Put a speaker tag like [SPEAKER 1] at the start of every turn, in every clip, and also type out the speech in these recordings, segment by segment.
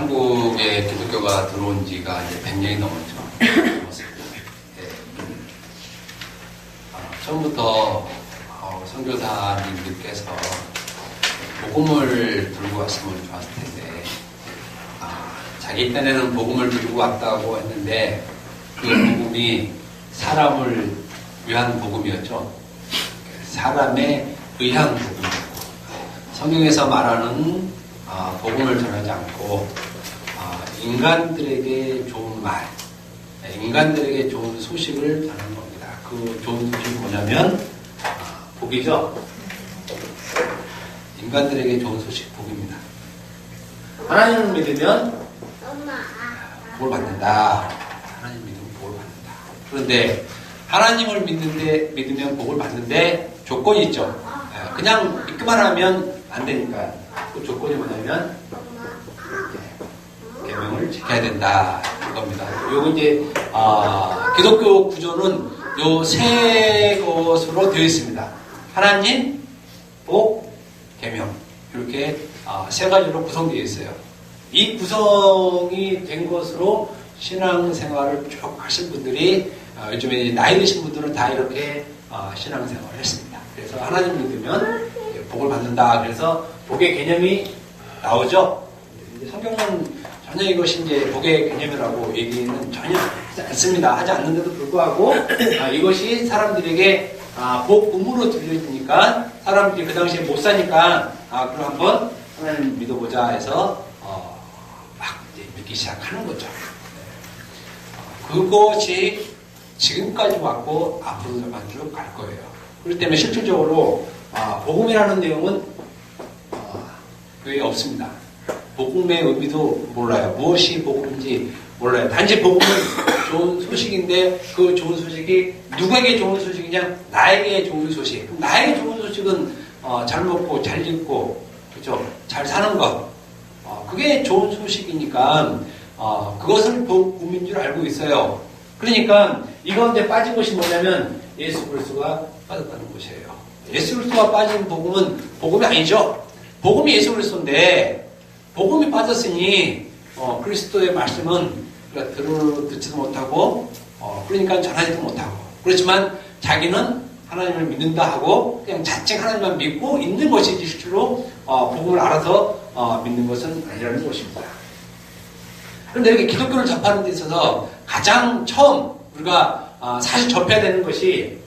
[SPEAKER 1] 한국에 기독교가 들어온 지가 이제 100년이 넘었습니다. 네. 처음부터 선교사님들께서 복음을 들고 왔으면 좋았을 텐데, 자기 딴에는 복음을 들고 왔다고 했는데 그 복음이 사람을 위한 복음이었죠. 사람에 의한 복음이었고, 성경에서 말하는 복음을 전하지 않고 인간들에게 좋은 말, 인간들에게 좋은 소식을 전하는 겁니다. 그 좋은 소식이 뭐냐면 복이죠. 인간들에게 좋은 소식, 복입니다. 하나님을 믿으면 복을 받는다. 하나님 믿으면 복을 받는다. 그런데 하나님을 믿으면 복을 받는데 조건이 있죠. 그냥 믿기만 하면 안 되니까. 그 조건이 뭐냐면 계명을 지켜야 된다. 그겁니다. 요거 이제 기독교 구조는 요 세 것으로 되어 있습니다. 하나님, 복, 계명, 이렇게 세 가지로 구성되어 있어요. 이 구성이 된 것으로 신앙생활을 쭉 하신 분들이 요즘에 나이 드신 분들은 다 이렇게 신앙생활을 했습니다. 그래서 하나님 믿으면 복을 받는다. 그래서 복의 개념이 나오죠. 성경은 전혀 이것이 이제 복의 개념이라고 얘기는 전혀 하지 않습니다. 하지 않는데도 불구하고 이것이 사람들에게 복음으로 들려지니까 사람들이 그 당시에 못 사니까 그럼 한번 하나님 믿어보자 해서 막 이제 믿기 시작하는 거죠. 그것이 지금까지 왔고 앞으로도 쭉 갈 거예요. 그렇기 때문에 실질적으로 복음이라는 내용은 교회에 없습니다. 복음의 의미도 몰라요. 무엇이 복음인지 몰라요. 단지 복음은 좋은 소식인데 그 좋은 소식이 누구에게 좋은 소식이냐? 나에게 좋은 소식. 그럼 나에게 좋은 소식은 잘 먹고 잘 입고 그렇죠? 잘 사는 것. 그게 좋은 소식이니까 그것을 복음인 줄 알고 있어요. 그러니까 이 가운데 빠진 것이 뭐냐면 예수 그리스도가 빠졌다는 것이에요. 예수 그리스도가 빠진 복음은 복음이 아니죠. 복음이 예수 그리스도인데 복음이 빠졌으니 그리스도의 말씀은 우리가 듣지도 못하고 그러니까 전하지도 못하고 그렇지만 자기는 하나님을 믿는다 하고 그냥 자칭 하나님만 믿고 있는 것이지 실제로 복음을 알아서 믿는 것은 아니라는 것입니다. 그런데 이렇게 기독교를 접하는 데 있어서 가장 처음 우리가 사실 접해야 되는 것이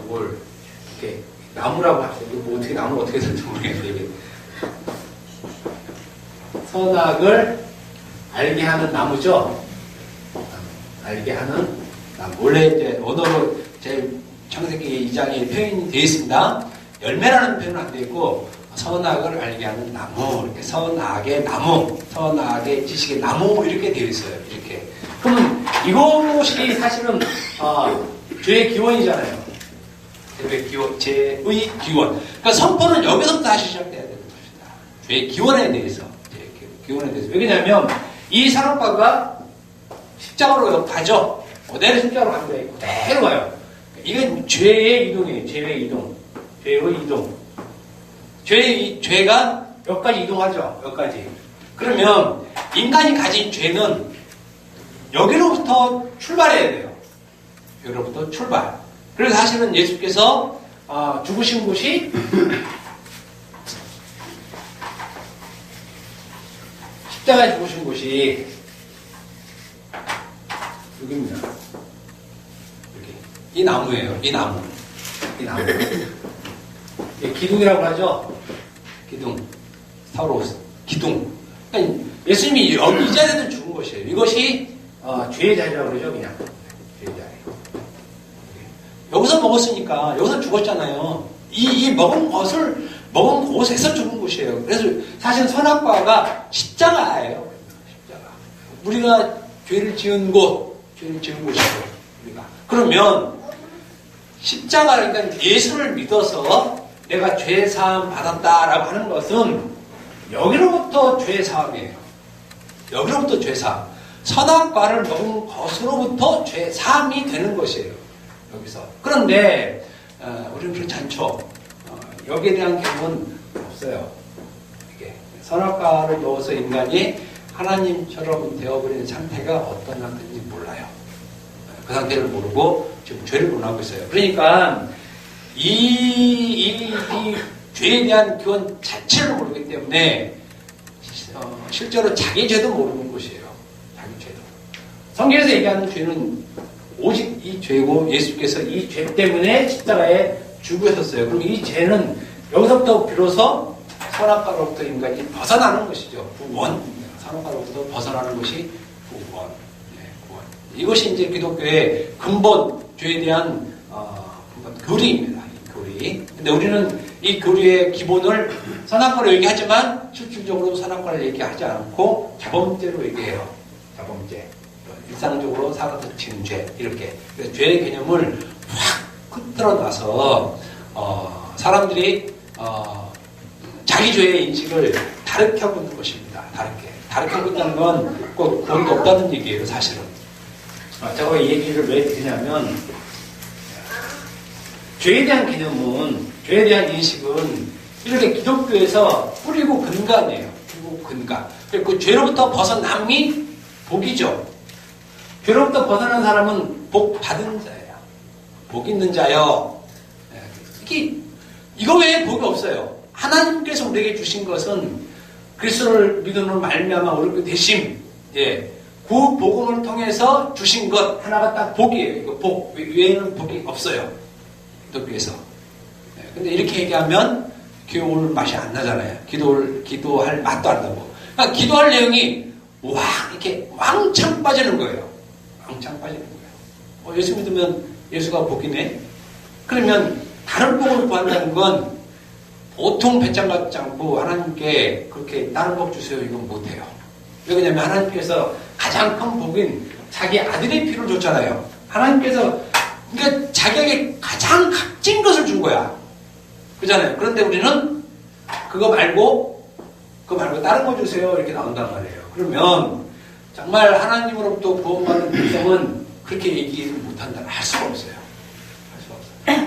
[SPEAKER 1] 뭘 이렇게 나무라고 합시다. 뭐 어떻게 나무를 어떻게 쓸지 모르겠는데 이게 선악을 알게 하는 나무죠. 알게 하는 나무. 원래 이제 언어로 제 창세기 2장에 표현이 되어 있습니다. 열매라는 표현은 안 되어 있고 선악을 알게 하는 나무, 이렇게 선악의 나무, 선악의 지식의 나무 이렇게 되어 있어요. 이렇게. 그럼 이것이 사실은 죄의 기원이잖아요. 죄의 기원. 그러니까 선포는 여기서부터 다시 시작돼야 되는 것이다. 죄의 기원에 대해서. 기원에 대해서. 왜냐하면 이 산업화가 십자가로 가죠. 그대로 십자가로 가는 거예요. 그대로 가요. 이건 죄의 이동이에요. 죄의 이동. 죄의 이동. 죄가 여기까지 이동하죠. 여기까지. 그러면 인간이 가진 죄는 여기로부터 출발해야 돼요. 여기로부터 출발. 그래서 사실은 예수께서 죽으신 곳이 십자가에 죽으신 곳이 여기입니다. 여기. 이 나무예요. 이 나무. 기둥이라고 하죠. 기둥. 타우로스. 기둥. 그러니까 예수님이 이 자리에서 죽은 것이에요. 이것이 죄의 자리라고 그러죠. 그냥. 죄의 자리. 여기서 먹었으니까 여기서 죽었잖아요. 이 먹은 곳에서 죽은 곳이에요. 그래서 사실 선악과가 십자가예요. 십자가. 우리가 죄를 지은 곳이에요. 우리가. 그러면 십자가, 그러니까 예수를 믿어서 내가 죄 사함 받았다라고 하는 것은 여기로부터 죄 사함이에요. 여기로부터 죄 사함. 선악과를 먹은 것으로부터 죄 사함이 되는 것이에요. 여기서. 그런데 우리는 그렇지 않죠. 여기에 대한 개념은 없어요. 이게 선악과를 먹어서 인간이 하나님처럼 되어버리는 상태가 어떤 상태인지 몰라요. 그 상태를 모르고 지금 죄를 논하고 있어요. 그러니까 이 죄에 대한 기원 자체를 모르기 때문에 실제로 자기 죄도 모르는 것이에요. 자기 죄도. 성경에서 얘기하는 죄는 오직 이 죄고 예수께서 이 죄 때문에 십자가에 죽으셨어요. 그럼 이 죄는 여기서부터 비로소 선악과로부터 인간이 벗어나는 것이죠. 구원. 선악과로부터 벗어나는 것이 구원. 네, 구원. 이것이 이제 기독교의 근본 죄에 대한 근본 교리입니다. 이 교리. 근데 우리는 이 교리의 기본을 선악과로 얘기하지만 실질적으로 선악과를 얘기하지 않고 자범죄로 얘기해요. 자범죄. 일상적으로 사고적 진죄 이렇게. 그래서 죄의 개념을 확 흔들어 놔서 사람들이 자기 죄의 인식을 다르게 하고 있는 것입니다. 다르게 하고 있다는 건 꼭 구원도 없다는 얘기예요, 사실은. 제가 이 얘기를 왜 드리냐면 죄에 대한 개념은, 죄에 대한 인식은 이렇게 기독교에서 뿌리고 근간이에요. 뿌리고 근간. 그 죄로부터 벗어남이 복이죠. 죄로부터 벗어난 사람은 복 받은 자예요. 복 있는 자요. 이거 외에 복이 없어요. 하나님께서 우리에게 주신 것은 그리스도를 믿음으로 말미암아 우리 대심, 그 복음을 통해서 주신 것 하나가 딱 복이에요. 이거 복 외에는 복이 없어요. 기독교에서. 근데 이렇게 얘기하면 교회 맛이 안 나잖아요. 기도할 맛도 안 나고. 그러니까 기도할 내용이 이렇게 왕창 빠지는 거예요. 왕창 빠지는 거예요. 예수 믿으면 예수가 복이네? 그러면 다른 복을 구한다는 건 보통 배짱 같지 않고 하나님께 그렇게 다른 복 주세요 이건 못해요. 왜 그러냐면 하나님께서 가장 큰 복인 자기 아들의 피를 줬잖아요. 하나님께서 그러니까 자기에게 가장 값진 것을 준 거야. 그잖아요. 그런데 우리는 그거 말고 다른 거 주세요 이렇게 나온단 말이에요. 그러면 정말 하나님으로부터 구원받은 백성은 그렇게 얘기를 못한다. 할 수가 없어요.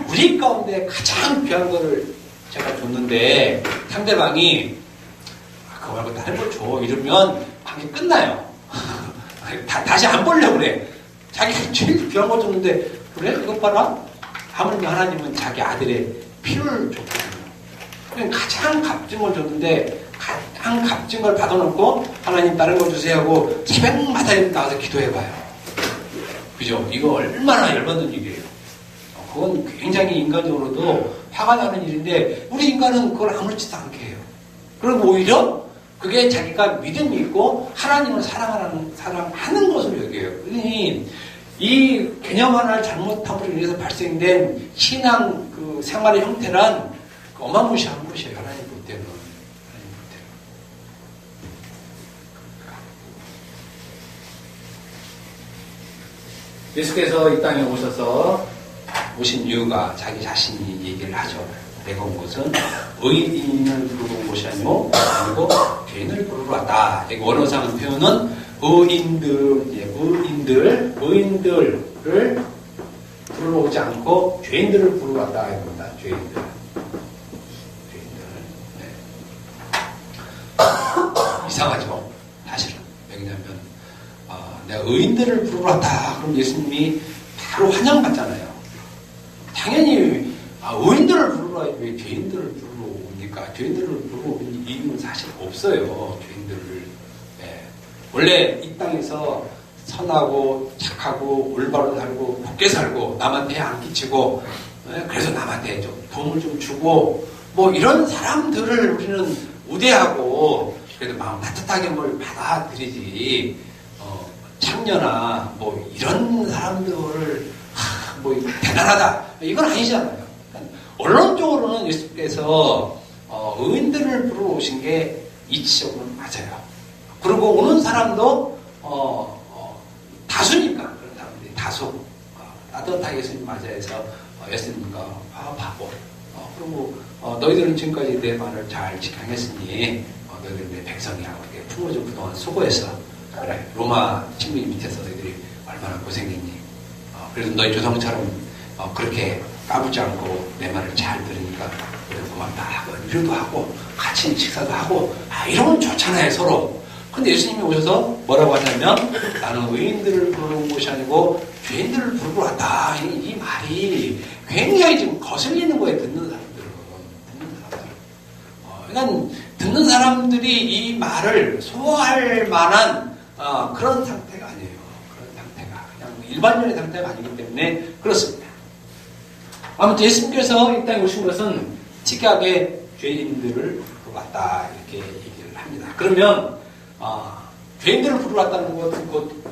[SPEAKER 1] 우리 가운데 가장 귀한 거를 제가 줬는데 상대방이 그거 말고 다른 걸 줘 이러면 방이 끝나요. 다시 안 보려고 그래. 자기가 제일 귀한 거 줬는데 그래? 이것 봐라. 하물며 하나님은 자기 아들의 피를 줬거든요. 그냥 가장 값진 걸 줬는데 가장 값진 걸 받아놓고 하나님 다른 거 주세요 하고 새벽마다 나가서 기도해봐요. 그죠? 이거 얼마나 열받는 일이에요. 그건 굉장히 인간적으로도 화가 나는 일인데 우리 인간은 그걸 아무렇지도 않게 해요. 그리고 오히려 그게 자기가 믿음이 있고 하나님을 사랑하는 것으로 여겨요. 그러니 이 개념 하나를 잘못함으로 인해서 발생된 신앙 그 생활의 형태란 어마무시한 것이에요. 하나님 볼 때는. 예수께서 이 땅에 오신 이유가 자기 자신이 얘기를 하죠. 내가 온 것은 의인을 부르러 온 것이 아니고 죄인을 부르러 왔다. 원어상 표현은 의인들을 부르러 오지 않고 죄인들을 부르러 왔다. 이겁니다. 죄인들. 네. 이상하죠. 사실은. 왜냐하면 내가 의인들을 부르러 왔다. 그럼 예수님이 바로 환영받잖아요. 당연히 의인들을 부르러 와야지 왜 죄인들을 부르러 옵니까? 죄인들을 부르러 온 이유는 사실 없어요. 죄인들을. 네. 원래 이 땅에서 선하고 착하고 올바로 살고 곱게 살고 남한테 해 안 끼치고 그래서 남한테 좀 도움을 좀 주고 뭐 이런 사람들을 우리는 우대하고 그래도 마음 따뜻하게 뭘 받아들이지 창녀나 뭐 이런 사람들을 뭐 대단하다 이건 아니잖아요. 언론적으로는 예수께서 의인들을 부르러 오신 게 이치적으로는 맞아요. 그리고 오는 사람도 다수니까 그런 사람들이 다수 따뜻하게 예수님 맞이해서 예수님과 바보 그리고 너희들은 지금까지 내 말을 잘 지켜냈으니 너희들은 내 백성이야. 그렇게 품어준 그동안 수고해서 그래 로마 식민 밑에서 너희들이 얼마나 고생했니. 그래도 너희 조상처럼 그렇게 까불지 않고 내 말을 잘 들으니까 그래 고맙다 하고 위로도 하고 같이 식사도 하고 이러면 좋잖아요 서로. 근데 예수님이 오셔서 뭐라고 하냐면 나는 의인들을 부르는 것이 아니고 죄인들을 부르러 왔다. 이 말이 굉장히 지금 거슬리는 거예요. 듣는 사람들은. 그러니까 듣는 사람들이 이 말을 소화할 만한 그런 상태가 아니에요. 그런 상태가 그냥 일반적인 상태가 아니기 때문에 그렇습니다. 아무튼 예수님께서 이 땅에 오신 것은 특이하게 죄인들을 부르러 왔다 이렇게 얘기를 합니다. 그러면 죄인들을 부르러 왔다는 것은 곧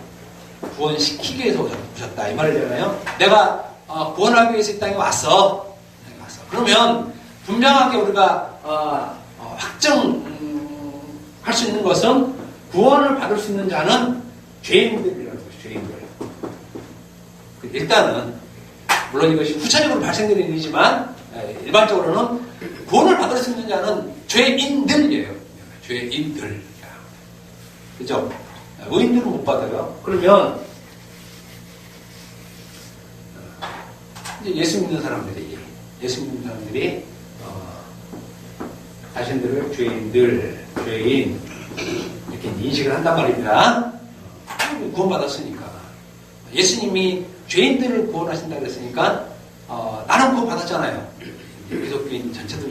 [SPEAKER 1] 구원시키기 위해서 오셨다 이 말을 되잖아요. 내가 구원하기 위해서 이 땅에 왔어. 그러면 분명하게 우리가 확정할 수 있는 것은 구원을 받을 수 있는 자는 죄인들이라는 것이죠. 죄인들. 일단은 물론 이것이 후차적으로 발생되는 일이지만 일반적으로는 구원을 받을 수 있는 자는 죄인들이에요. 죄인들. 그죠? 의인들은 못 받아요. 그러면 이제 예수 믿는 사람들이 자신들을 죄인 이렇게 인식을 한단 말입니다. 구원받았으니까. 예수님이 죄인들을 구원하신다고 했으니까 나는 구원받았잖아요. 기독교인 전체도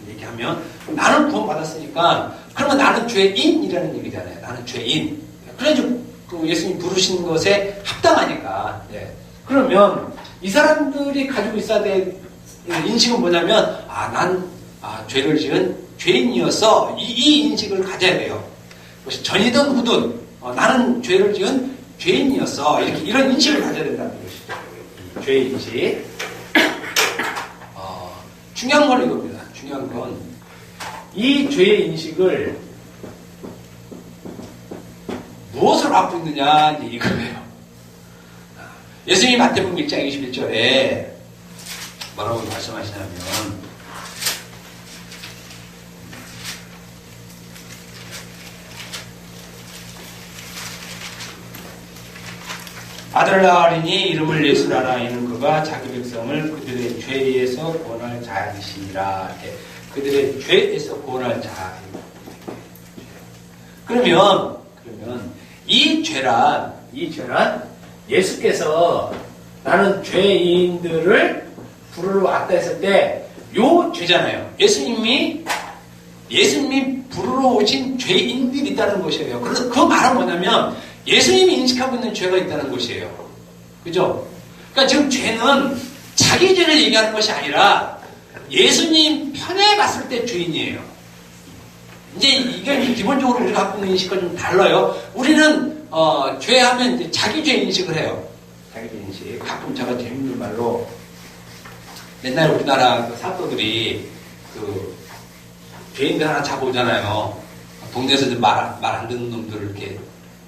[SPEAKER 1] 얘기하면 나는 구원받았으니까 그러면 나는 죄인이라는 얘기잖아요. 나는 죄인. 그래가지고 예수님 부르신 것에 합당하니까. 네. 그러면 이 사람들이 가지고 있어야 될 인식은 뭐냐면 난 죄를 지은 죄인이었어. 이 인식을 가져야 돼요. 그것이 전이든 후든 나는 죄를 지은 죄인이었어. 이런 인식을 가져야 된다는 것이죠. 죄인식. 중요한 건 이겁니다. 중요한 건 이 죄의 인식을 무엇을 갖고 있느냐 이거예요. 예수님이 마태복음 1장 21절에 뭐라고 말씀하시냐면 아들을 낳으리니 이름을 예수라라. 이는 그가 자기 백성을 그들의 죄에서 구원할 자이시니라. 그들의 죄에서 구원할 자. 그러면 이 죄란 예수께서 나는 죄인들을 부르러 왔다 했을 때 요 죄잖아요. 예수님이 부르러 오신 죄인들이 있다는 것이에요. 그래서 그 말은 뭐냐면 예수님이 인식하고 있는 죄가 있다는 것이에요. 그죠? 그러니까 지금 죄는 자기 죄를 얘기하는 것이 아니라 예수님 편에 봤을 때 죄인이에요. 이제 이게 기본적으로 우리가 갖고 있는 인식과 좀 달라요. 우리는 죄하면 이제 자기 죄 인식을 해요. 자기 죄 인식. 가끔 제가 재밌는 말로 옛날 우리나라 사도들이 죄인들 하나 잡아오잖아요. 동네에서 말 안 듣는 놈들을 이렇게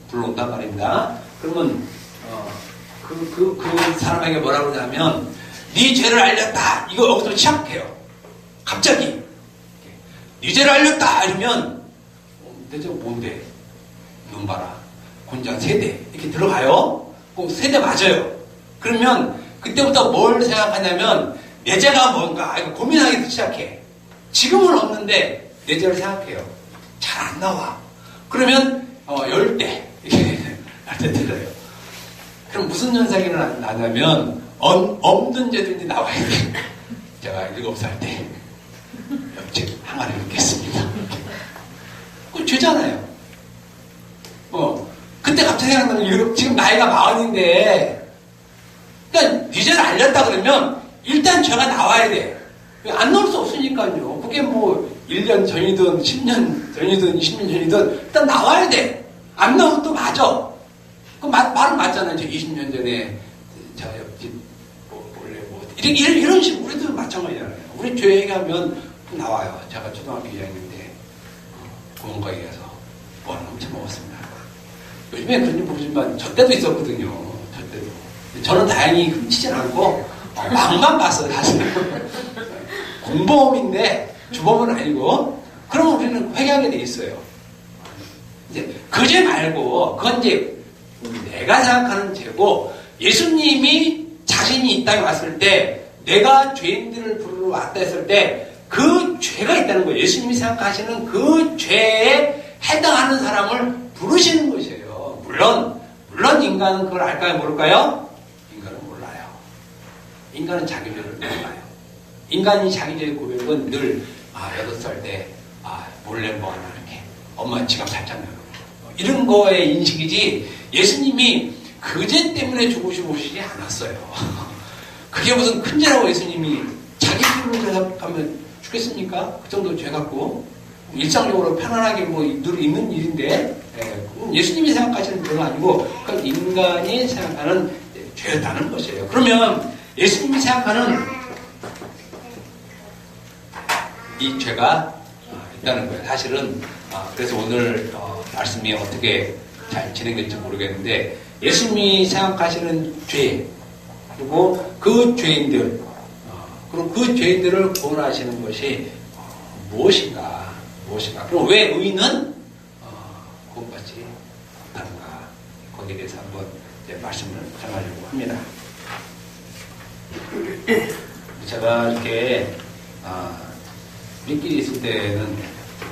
[SPEAKER 1] 불러온단 말입니다. 그러면 그 사람에게 뭐라고 하냐면 네 죄를 알렸다. 이거 여기서 시작해요. 갑자기 네 죄를 알렸다 이러면 내 죄 뭔데? 놈 봐라. 곤장 세대 이렇게 들어가요. 세대 맞아요. 그러면 그때부터 뭘 생각하냐면 내 죄가 뭔가 이거 고민하기 시작해. 지금은 없는데 내 죄를 생각해요. 잘 안 나와. 그러면 10대 이렇게 들려요. 그럼 무슨 현상이 나냐면 없는 죄들이 나와야 돼. 제가 7살 때 옆집 항아리 넣겠습니다. 그건 죄잖아요. 그때 갑자기 생각나는 지금 나이가 40인데 그러니까 네 죄를 알렸다 그러면 일단 죄가 나와야 돼. 안 나올 수 없으니까요. 그게 뭐 1년 전이든 10년 전이든 20년 전이든 일단 나와야 돼. 안 나오면 또 맞아. 그 말은 맞잖아요. 20년 전에 저 옆집 몰래 이런 식으로 우리도 마찬가지잖아요. 우리 죄 얘기하면 나와요. 제가 초등학교 2학년 때 공원가게 가서 뭘 엄청 먹었습니다. 요즘에 그런지 모르지만 저 때도 있었거든요. 저 때도. 저는 다행히 훔치진 않고 막만 봤어요. 사실. 공범인데 주범은 아니고 그러면 우리는 회개하게 돼 있어요. 이제 그 죄 말고 그건 이제 내가 생각하는 죄고 예수님이 자신이 이 땅에 왔을 때 내가 죄인들을 부르러 왔다 했을 때 그 죄가 있다는 거예요. 예수님이 생각하시는 그 죄에 해당하는 사람을 부르시는 것이에요. 물론 인간은 그걸 알까요? 모를까요? 인간은 몰라요. 인간은 자기 죄를 몰라요. 인간이 자기 죄의 고백은 늘 8살 때 몰래 뭐 하나 이렇게 엄마 지갑 살짝 열고 이런 거의 인식이지 예수님이 그 죄 때문에 죽으시지 않았어요. 그게 무슨 큰 죄라고 예수님이 자기 피로 대답하면 죽겠습니까? 그 정도 죄 갖고 일상적으로 편안하게 늘 있는 일인데 예수님이 생각하시는 죄는 아니고 그 인간이 생각하는 죄였다는 것이에요. 그러면 예수님이 생각하는 이 죄가 있다는 거예요. 사실은 그래서 오늘 말씀이 어떻게 잘 진행될지 모르겠는데 예수님이 생각하시는 죄 그리고 그 죄인들 그리고 그 죄인들을 구원하시는 것이 무엇인가 그럼 왜 의인은 구원받지 못하는가 거기에 대해서 한번 말씀을 전하려고 합니다. 제가 이렇게 우리끼리 있을 때는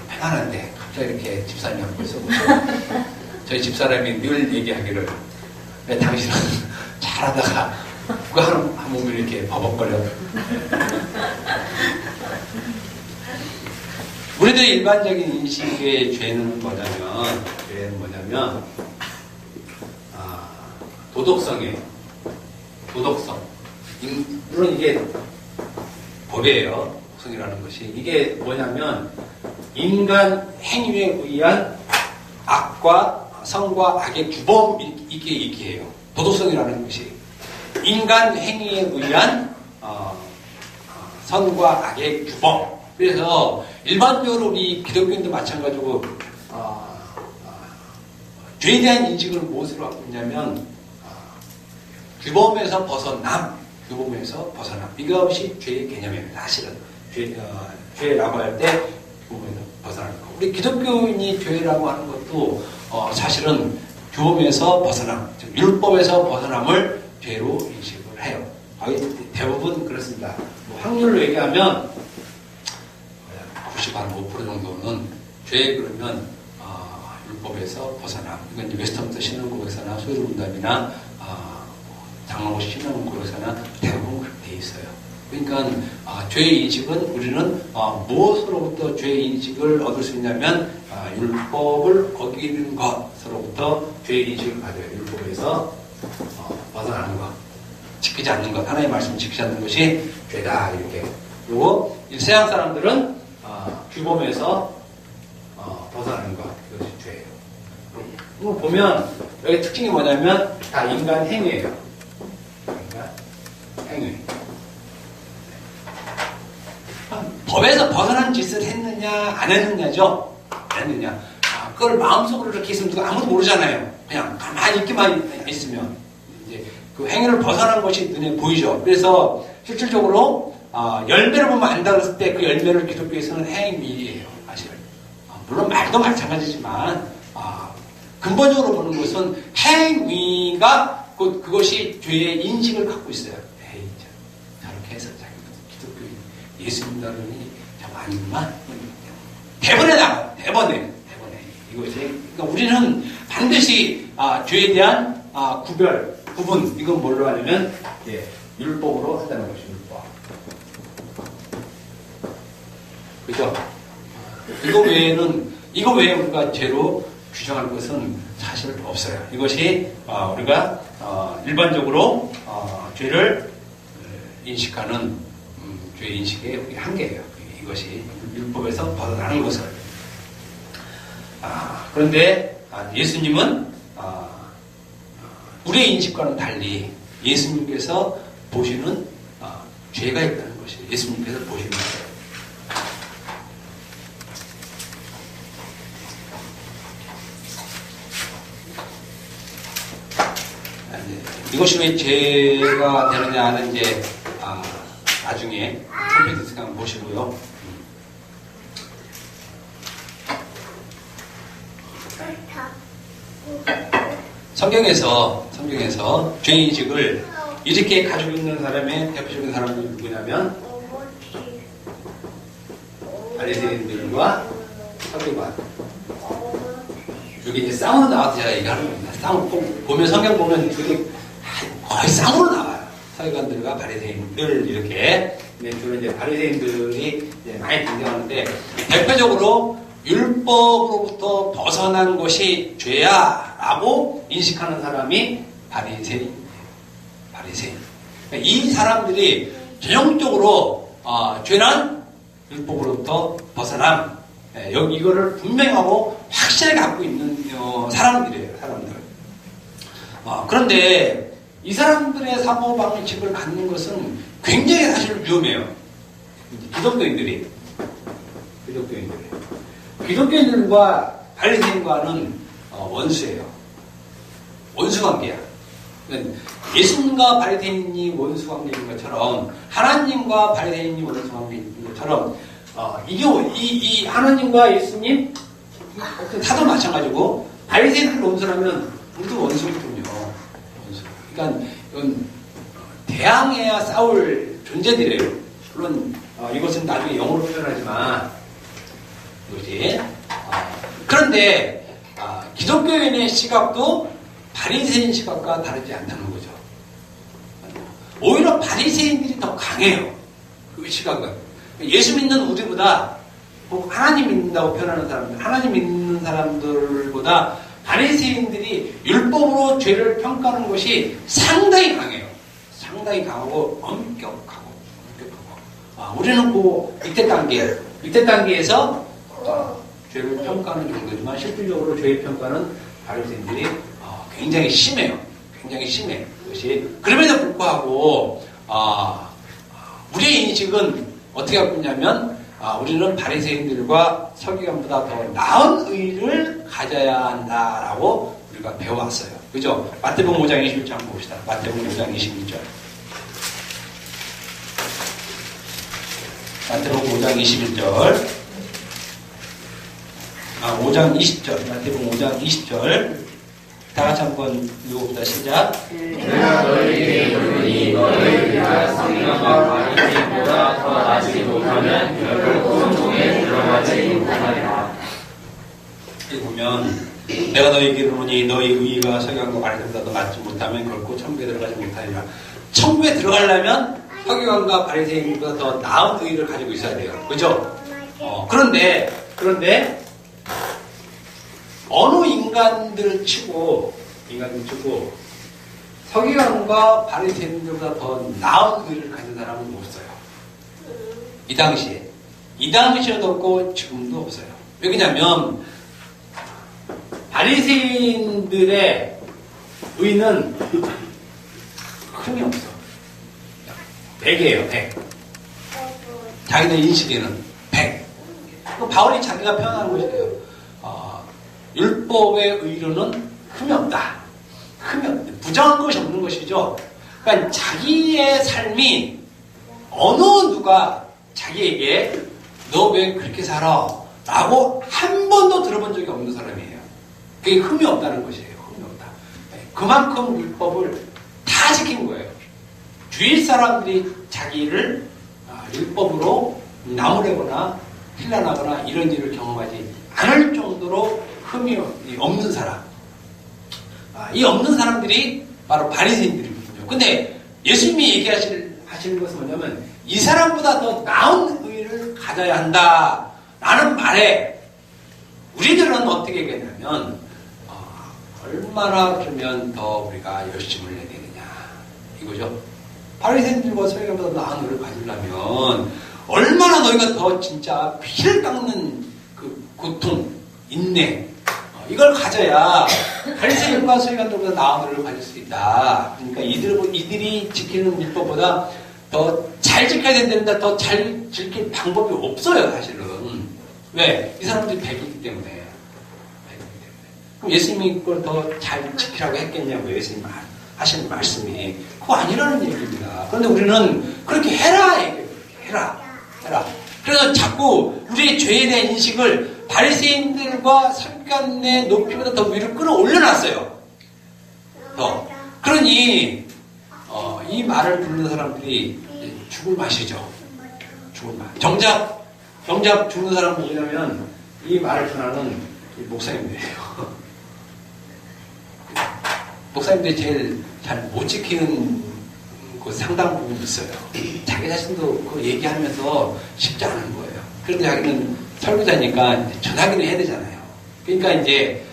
[SPEAKER 1] 편안한데 갑자기 이렇게 집사님이 하고 있어보세요. 저희 집사람이 늘 얘기하기를 왜 당신은 잘하다가 그거 한 몸을 이렇게 버벅거려. 우리들의 일반적인 인식의 죄는 뭐냐면 도덕성이에요. 도덕성. 물론 이게 법이에요. 도덕성이라는 것이. 이게 뭐냐면 인간 행위에 의한 악과 성과 악의 규범 이게 얘기해요. 도덕성이라는 것이 인간 행위에 의한 선과 악의 규범. 그래서 일반적으로 우리 기독교인도 마찬가지고 죄에 대한 인식을 무엇으로 하고 있냐면 규범에서 벗어남. 이것이 죄의 개념이에요. 사실은 죄라고 할 때 규범에서 벗어나는 거. 우리 기독교인이 죄라고 하는 것도 사실은 규범에서 벗어남, 즉 율법에서 벗어남을 죄로 인식을 해요. 대부분 그렇습니다. 확률로 얘기하면 95% 정도는 죄 그러면 율법에서 벗어남. 이건 웨스턴부터 신앙고백서나 소유문답이나 장로고 신앙고백서나 대부분 그렇게 돼 있어요. 그러니까 죄의 인식은 우리는 무엇으로부터 죄의 인식을 얻을 수 있냐면 율법을 어기는 것으로부터 죄의 인식을 가져요. 율법에서 벗어나는 것, 지키지 않는 것, 하나님의 말씀을 지키지 않는 것이 죄다 이렇게. 그리고 서양 사람들은 규범에서 벗어나는 것, 이것이 죄예요. 그리고 보면 여기 특징이 뭐냐면 다 인간 행위예요. 인간 행위. 법에서 벗어난 짓을 했느냐 안 했느냐죠. 안 했느냐. 그걸 마음속으로 이렇게 있으면 누가 아무도 모르잖아요. 그냥 가만히 있기만 있으면 이제 그 행위를 벗어난 것이 눈에 보이죠. 그래서 실질적으로 열매를 보면 안다 그랬을 때 그 열매를 기독교에서는 행위예요. 사실 물론 말도 마찬가지지만 근본적으로 보는 것은 행위가 그것이 죄의 인식을 갖고 있어요. 에이, 저렇게 해서 기독교인 예수 믿다더니 참 아니구만. 대번에 나가요. 대번에. 이것이. 그러니까 우리는 반드시 죄에 대한 구분. 이건 뭘로 하냐면 율법으로 한다는 것이 율법. 그죠? 이거 외에 우리가 죄로 규정할 것은 사실 없어요. 이것이 우리가 일반적으로 죄를 인식하는 죄 인식의 우리 한계예요. 이것이 율법에서 벗어나는 것을. 그런데 예수님은 우리의 인식과는 달리 예수님께서 보시는 죄가 있다는 것이 예수님께서 보시는 거예요. 이것이 왜 죄가 되느냐는 이제 나중에 컴퓨터 한번 보시고요. 성경에서 죄인식을 이렇게 가지고 있는 사람의 대표적인 사람들이 누구냐면 바리새인들과 서기관. 여기 이제 쌍으로 나와서 제가 얘기하는 겁니다. 쌍으로 보면 성경 보면 둘이 거의 쌍으로 나와요. 서기관들과 바리새인들 이렇게. 네, 주로 이제 바리새인들이 이제 많이 등장하는데 대표적으로 율법으로부터 벗어난 것이 죄야라고 인식하는 사람이 바리새인이에요. 바리새인. 이 사람들이 전형적으로 죄는 율법으로부터 벗어남. 여기 이거를 분명하고 확실하게 갖고 있는 사람들이에요. 사람들. 그런데 이 사람들의 사고방식을 갖는 것은 굉장히 사실 위험해요. 기독교인들과 바리새인과는 원수예요. 원수관계야. 예수님과 바리새인이 원수관계인 것처럼 하나님과 바리새인이 원수관계인 것처럼 이 하나님과 예수님 다도 마찬가지고 바리새인들 원수라면 우리도 원수거든요. 원수. 그러니까 이건 대항해야 싸울 존재들이에요. 물론 이것은 나중에 영어로 표현하지만 이것이 그런데 기독교인의 시각도 바리새인 시각과 다르지 않다는 거죠. 오히려 바리새인들이 더 강해요. 그 시각은. 예수 믿는 우리보다 하나님 믿는다고 표현하는 사람들, 하나님 믿는 사람들보다 바리새인들이 율법으로 죄를 평가하는 것이 상당히 강해요. 상당히 강하고 엄격하고. 우리는 그 밑에 단계에서 죄를 평가하는 정도지만 실질적으로 죄의 평가는 바리새인들이 굉장히 심해요. 굉장히 심해요. 그것이 그럼에도 불구하고 우리의 인식은 어떻게 갖고 있냐면 우리는 바리새인들과 서기관보다 더 나은 의를 가져야 한다라고 우리가 배워왔어요. 그죠? 마태복음 5장 21절 한번 봅시다. 마태복음 5장 21절. 마태복음 5장 21절. 5장 20절. 마태복음 5장 20절. 다 같이 한번 읽어봅시다. 시작.
[SPEAKER 2] 내가 너희에게 이르노니 너희가 서기관과 바리새인보다 더 낫지 못하면 결국 혼종에 들어가지 못하리라.
[SPEAKER 1] 여기 보면 내가 너희에게 이르노니 너희 의가 서기관과 바리새인보다 더 낫지 못하면 결코 천국에 들어가지 못하리라. 천국에 들어가려면 서기관과 바리새인보다 더 나은 의를 가지고 있어야 돼요. 그죠? 그런데 어느 인간들을 치고 서기관과 바리새인들보다 더 나은 의를 가진 사람은 없어요. 이 당시에도 없고 지금도 없어요. 왜냐면 바리새인들의 의는 흠이 없어. 100이에요. 100. 자기들 인식에는 100. 바울이 자기가 표현하는 것이에요. 율법의 의로는 흠이 없다. 부정한 것이 없는 것이죠. 그러니까 자기의 삶이 어느 누가 자기에게 너 왜 그렇게 살아? 라고 한 번도 들어본 적이 없는 사람이에요. 그게 흠이 없다는 것이에요. 흠이 없다. 그만큼 율법을 다 지킨 거예요. 주위 사람들이 자기를 율법으로 나무래거나 힐난하거나 이런 일을 경험하지 않을 정도로 흠이 없는 사람. 이 없는 사람들이 바로 바리새인들이거든요. 근데 예수님이 얘기하시는 것은 뭐냐면 이 사람보다 더 나은 의를 가져야 한다라는 말에 우리들은 어떻게 얘기하냐면 얼마나 그러면 더 우리가 열심을 해야 되느냐 이거죠. 바리새인들과 서기관보다 나은 의를 가지려면 얼마나 너희가 더 진짜 피를 닦는 그 고통, 인내 이걸 가져야 바리새인과 서기관들보다 나은 의를 가질 수 있다. 그러니까 이들이 지키는 율법보다 더 잘 지켜야 된다는데 더 잘 지킬 방법이 없어요, 사실은. 왜? 이 사람들이 백이기 때문에. 그럼 예수님이 그걸 더 잘 지키라고 했겠냐고 예수님 하시는 말씀이. 그거 아니라는 얘기입니다. 그런데 우리는 그렇게 해라, 얘기해요. 해라. 그래서 자꾸 우리의 죄에 대한 인식을 바리새인들과 서기관의 높이보다 더 위로 끌어올려놨어요. 그러니 이 말을 듣는 사람들이 죽을 맛이죠. 죽을 맛. 정작 정작 죽는 사람 누구냐면 이 말을 전하는 이 목사님들이에요. 목사님들이 제일 잘 못 지키는 그 상당 부분이 있어요. 자기 자신도 그 얘기하면서 쉽지 않은 거예요. 그런데 자기는 설교자니까 전하기는 해야 되잖아요. 그러니까 이제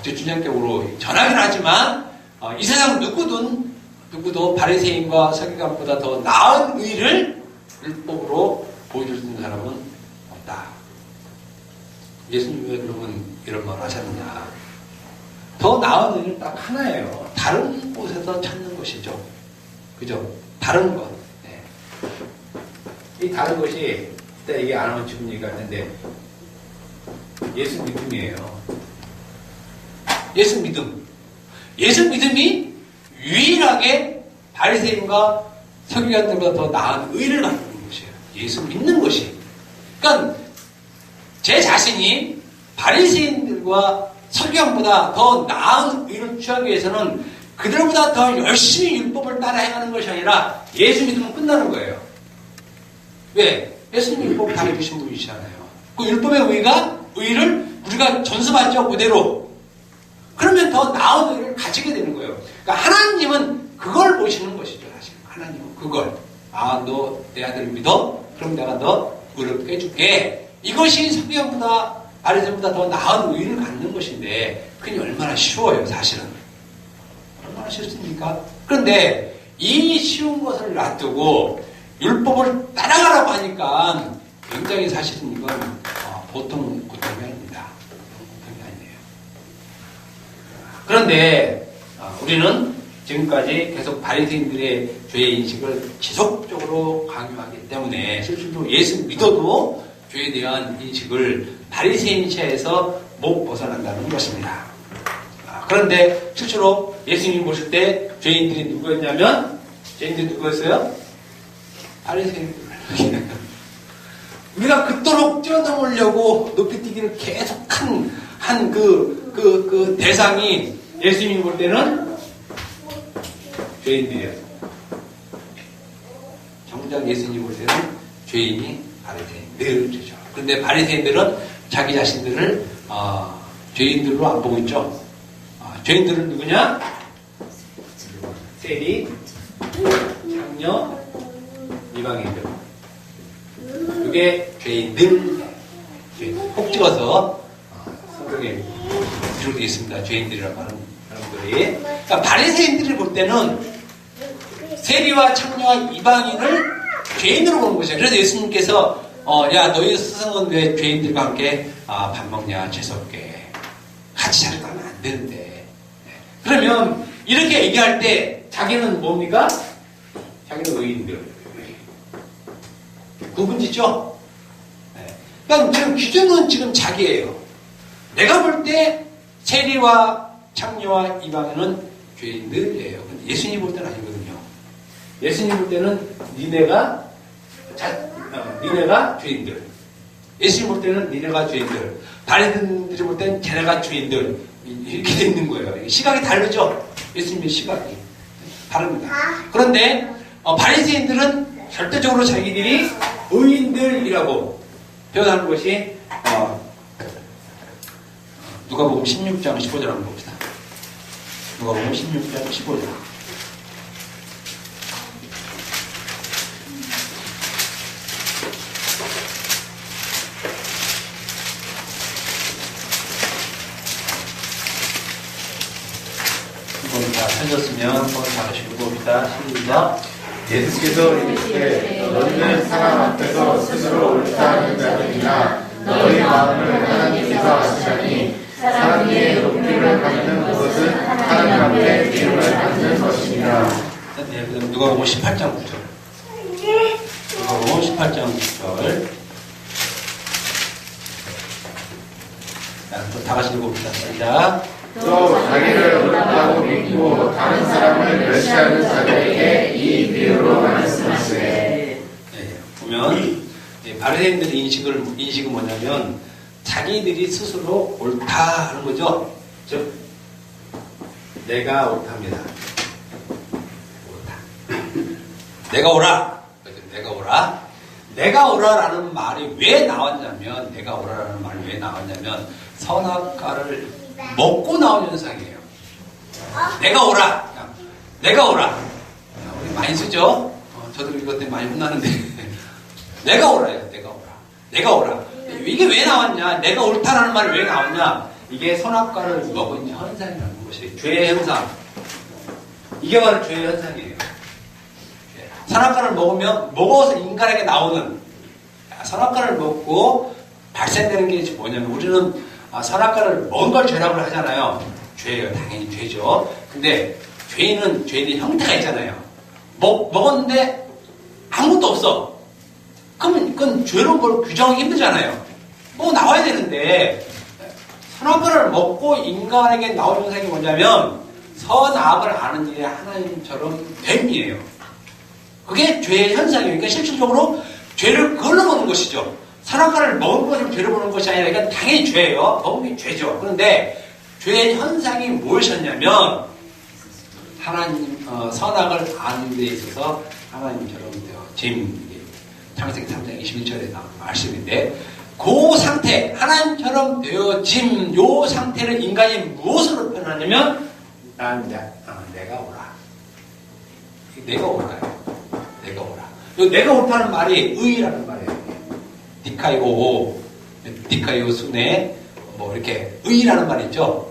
[SPEAKER 1] 주장격으로 전하기는 하지만 이 세상 누구도 바리새인과 서기관보다 더 나은 의를 율법으로 보여줄 수 있는 사람은 없다. 예수님이 왜 그러면 이런 말 하셨느냐. 더 나은 의는 딱 하나예요. 다른 곳에서 찾는 것이죠. 그죠? 다른 것. 네. 이 다른 것이, 이따 얘기 안 하면 지금 얘기할 텐데, 예수 믿음이에요. 예수 믿음. 예수 믿음이 유일하게 바리새인과 서기관들보다 더 나은 의를 갖는 것이에요. 예수 믿는 것이. 그러니까 제 자신이 바리새인들과 서기관보다 더 나은 의를 취하기 위해서는 그들보다 더 열심히 율법을 따라 행하는 것이 아니라 예수 믿으면 끝나는 거예요. 왜? 예수님이 율법 다 해주신 분이시잖아요. 그 율법의 의를 우리가 전수받죠, 그대로. 그러면 더 나은 의를 가지게 되는 거예요. 그러니까 하나님은 그걸 보시는 것이죠, 사실. 하나님은 그걸. 너 내 아들을 믿어? 그럼 내가 너 의롭게 해줄게. 이것이 서기관보다 바리새인보다 더 나은 의를 갖는 것인데 그게 얼마나 쉬워요, 사실은. 얼마나 쉽습니까? 그런데 이 쉬운 것을 놔두고 율법을 따라가라고 하니까 굉장히 사실은 이건 보통 고통이 아닙니다. 보통이 아니에요. 그런데 우리는 지금까지 계속 바리새인들의 죄의 인식을 지속적으로 강요하기 때문에 실제로 예수 믿어도 죄에 대한 인식을 바리새인 시야에서 못 벗어난다는 것입니다. 그런데 실제로 예수님이 보실 때 죄인들이 누구였냐면 죄인들이 누구였어요? 바리새인들. 우리가 그토록 뛰어넘으려고 높이뛰기를 계속한 그 대상이 예수님이 볼 때는 죄인들이었어요. 정작 예수님이 볼 때는 죄인이 바리새인들이죠. 그런데 바리새인들은 자기 자신들을 죄인들로 안 보고 있죠. 죄인들은 누구냐? 세리, 창녀, 이방인들. 이게 죄인들. 꼭 찍어서 성경에 기록되어 있습니다. 죄인들이라고 하는 사람들이. 그러니까 바리새인들이 볼 때는 세리와 창녀와 이방인을 죄인으로 보는 것이에요. 그래서 예수님께서 야 너희 스승은 왜 죄인들과 함께 밥 먹냐 재수없게 같이 자리도 하면 안 되는데. 그러면 이렇게 얘기할 때 자기는 뭡니까? 자기는 의인들. 구분짓죠? 그러니까 지금 기준은 지금 자기예요. 내가 볼 때 세리와 창녀와 이방인은 죄인들이에요. 근데 예수님 볼 때는 아니거든요. 예수님 볼 때는 니네가 죄인들. 예수님 볼 때는 니네가 죄인들. 바리새인들이 볼 때는 걔네가 죄인들. 이렇게 돼 있는 거예요. 시각이 다르죠? 예수님의 시각이 다릅니다. 그런데 바리새인들은 절대적으로 자기들이 의인들이라고 표현하는 것이 누가복음 16장 15절 한번 봅시다. 누가복음 16장 15절. 다 펴졌으면 한번 다시 읽어봅시다. 시작.
[SPEAKER 3] 예수께서 이르시되 너희는 사람 앞에서 스스로 옳다 하는 자들이나 너희 마음을 하나님께서 아시나니 사람 위에 높임을 받는 것은 하나님 앞에 비움을 받는 것입니다.
[SPEAKER 1] 네, 그다음 누가복음 18장 9절. 누가복음 18장 9절. 또 다 같이 읽어봅시다. 시작.
[SPEAKER 3] 또 자기를 옳다고 믿고 다른 사람을 멸시하는 자들에게 이 비유로 말씀하시되.
[SPEAKER 1] 네, 보면 바리새인들의 인식은 뭐냐면 자기들이 스스로 옳다 하는 거죠. 즉 내가 옳답니다. 옳다. 내가 옳아. 내가 옳아. 내가 오라라는 말이 왜 나왔냐면, 내가 오라라는 말이 왜 나왔냐면, 선악과를 먹고 나온 현상이에요. 내가 오라! 내가 오라! 우리 많이 쓰죠? 저도 이것 때문에 많이 혼나는데. 내가 오라예요, 내가 오라. 내가 오라. 이게 왜 나왔냐? 내가 옳다라는 말이 왜 나왔냐? 이게 선악과를 먹은 현상이라는 것이 죄의 현상. 이게 바로 죄의 현상이에요. 선악과를 먹어서 인간에게 나오는, 선악과를 먹고 발생되는 게 뭐냐면, 우리는 선악과를 먹은 걸 죄라고 하잖아요. 죄예요. 당연히 죄죠. 근데 죄인의 형태가 있잖아요. 먹었는데 아무것도 없어. 그러면 그건 죄로 뭘 규정하기 힘들잖아요. 뭐 나와야 되는데, 선악과를 먹고 인간에게 나온 현상이 뭐냐면, 선악을 아는 일에 하나님처럼 됨이에요. 그게 죄의 현상이에요. 그러니까 실질적으로 죄를 그걸로 보는 것이죠. 선악과를 먹은 것을 죄로 보는 것이 아니라, 그러니까 당연히 죄예요. 먹은 게 죄죠. 그런데 죄의 현상이 무엇이었냐면, 하나님, 선악을 아는 데 있어서 하나님처럼 되어짐. 창세기 3장 21절에 나온 말씀인데, 그 상태, 하나님처럼 되어짐, 요 상태를 인간이 무엇으로 표현하냐면, 내가 오라. 내가 오라요. 내가 오라. 요 내가 옳다는 말이 의라는 말이에요. 디카이오 순에, 이렇게, 의라는 말이 있죠.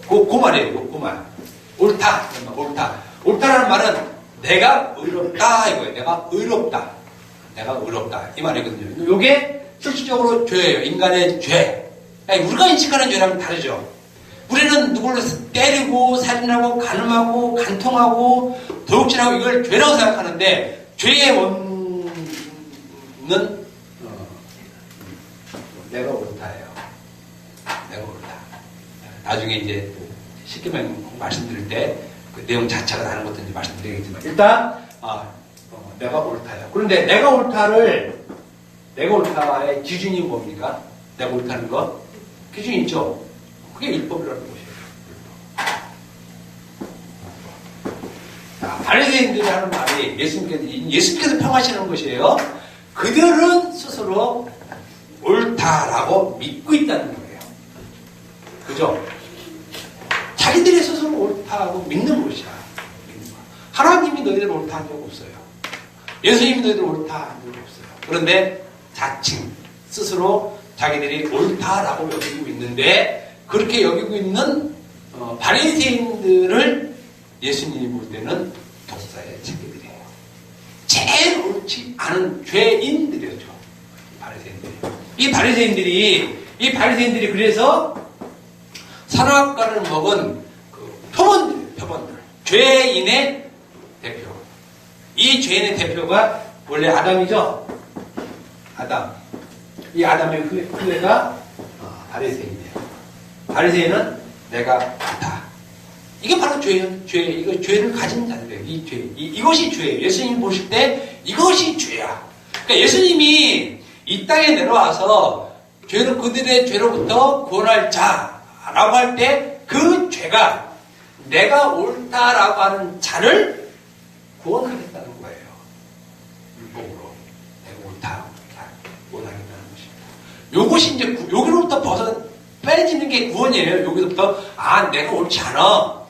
[SPEAKER 1] 그 말이에요, 그 말. 옳다. 옳다. 옳다라는 말은 내가 의롭다, 이거예요. 내가 의롭다. 내가 의롭다. 이 말이거든요. 요게 실질적으로 죄예요. 인간의 죄. 우리가 인식하는 죄랑은 다르죠. 우리는 누구를 때리고, 살인하고, 간음하고, 간통하고, 도둑질하고 이걸 죄라고 생각하는데, 죄의 원은 내가 옳다예요. 내가 옳다. 나중에 이제 쉽게만 말씀드릴 때 그 내용 자체가 다른 것도 이제 말씀드리겠지만, 일단 내가 옳다요. 그런데 내가 옳다의 기준이 뭡니까? 내가 옳다는 것 기준이 있죠. 그게 율법이라는 것이에요. 바리새인들이 하는 말이 예수님께서 평하시는 것이에요. 그들은 스스로 옳다라고 믿고 있다는 거예요. 그죠? 자기들이 스스로 옳다고 믿는 것이야. 하나님이 너희들 옳다 한 적 없어요. 예수님이 너희들 옳다 한 적 없어요. 그런데 자칭 스스로 자기들이 옳다라고 여기고 있는데, 그렇게 여기고 있는 바리새인들을 예수님이 볼 때는 독사의 새끼들이에요. 제일 옳지 않은 죄인들이었죠. 이 바리새인들이 그래서 선악과를 먹은 그 표본들, 죄인의 대표. 이 죄인의 대표가 원래 아담이죠. 아담. 이 아담의 후예가 바리새인이에요. 바리새인은 내가 옳다. 이게 바로 이거 죄를 가진 자들이에요. 이 죄. 이것이 죄예요. 예수님 보실 때 이것이 죄야. 그러니까 예수님이 이 땅에 내려와서 그들의 죄로부터 구원할 자라고 할 때 그 죄가 내가 옳다라고 하는 자를 구원하겠다는 거예요. 율법으로. 내가 옳다. 구원하겠다는 것입니다. 요것이 이제, 여기로부터 빼지는 게 구원이에요. 여기서부터, 내가 옳지 않아.